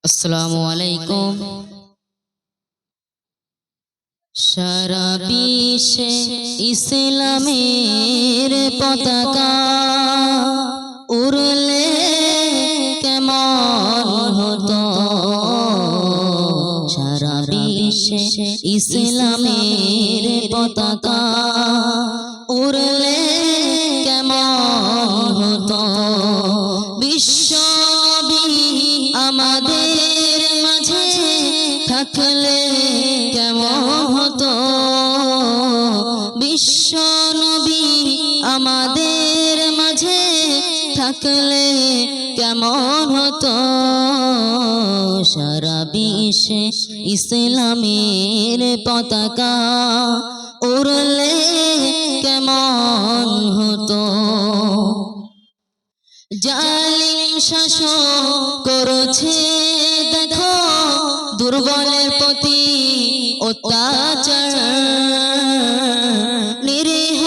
আসসালামু আলাইকুম। সারা বিশ্বে ইসলামের পতাকা উড়লে কেমন হতো। সারা বিশ্বে ইসলামের পতাকা উড়লে কেমন হতো। বিশ্বনবী আমাদের মাঝে থাকলে কেমন হতো। বিশ্বনবী আমাদের মাঝে থাকলে কেমন হতো। সারা বিশ্বে ইসলামের পতাকা উড়লে কেমন হতো। জালিম শাসন করেছে দেখো দুর্বলের প্রতি অত্যাচার। নিরীহ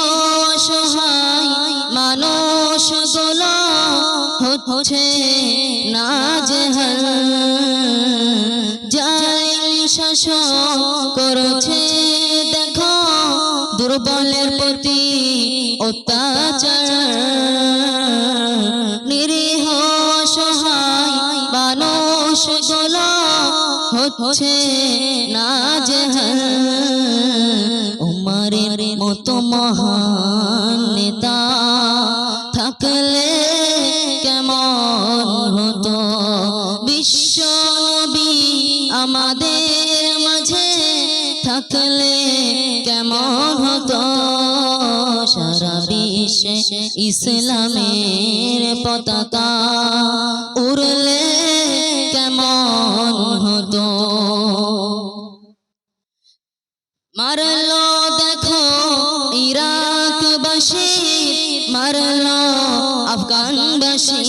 অসহায় মানুষগুলো হচ্ছে নাজেহাল। জালিম শাসন করেছে দেখো দুর্বলের প্রতি অত্যাচার। নিরীহ অসহায় মানুষগুলো হচ্ছে নাজেহাল। উমরের মতো মহান নেতা থাকলে কেমন হতো। বিশ্বনবী আমাদের মাঝে থাকলে কেমন হতো। সারা বিশ্বে ইসলামের পতাকা উড়লে কেমন হতো। মারলো দেখো ইরাকবাসী, মারলো আফগানবাসী,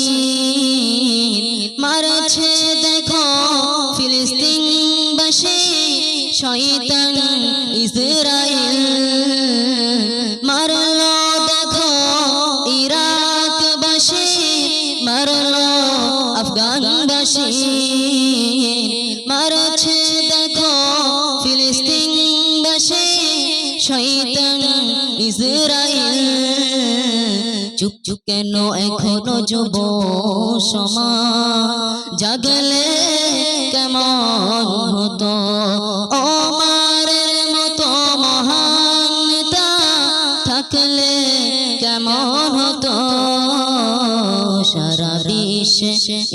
মারছে দেখো ফিলিস্তিনবাসী শয়তান ইসরাইল। মারলো দেখো ইরাকবাসী, মারলো আফগানবাসী, মারছে দেখো ফিলিস্তিনবাসী শয়তান ইসরাইল। চুপ চুপ কেন এখনো যুব সমাজ জাগলে কেমন হতো। ওমরের মতো মহান নেতা থাকলে কেমন হতো। সারা বিশ্বে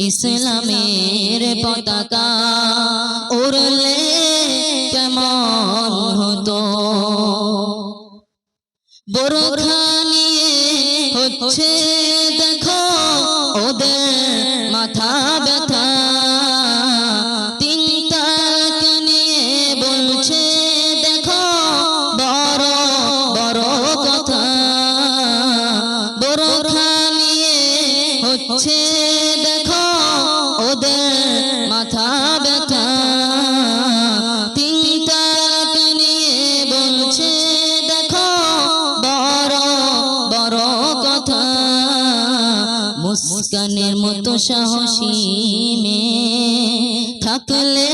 ইসলামের পতাকা উড়লে কেমন হতো। বোরখা নিয়ে হচ্ছে দেখো ওদের মাথা ব্যথা। তিন তালাক নিয়ে বলছে দেখো বড় বড় কথা। বোরখা নিয়ে হচ্ছে দেখো ওদের মাথা ব্যথা। তিন তালাক নিয়ে বলছে দেখো বড় বড় কথা। মুস্কানের মতো সাহসী মেয়ে থাকলে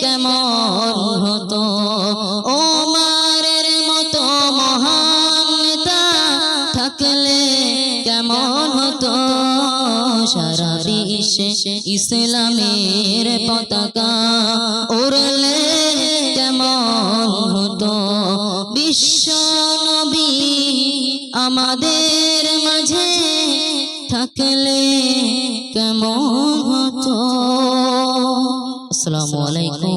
কেমন হতো। ওমরের মতো মহান নেতা থাকলে কেমন হতো। সারা বিশ্বে ইসলামের পতাকা উড়লে কেমন হতো। বিশ্বনবী আমাদের মাঝে থাকলে কেমন হতো। আসসালামু আলাইকুম।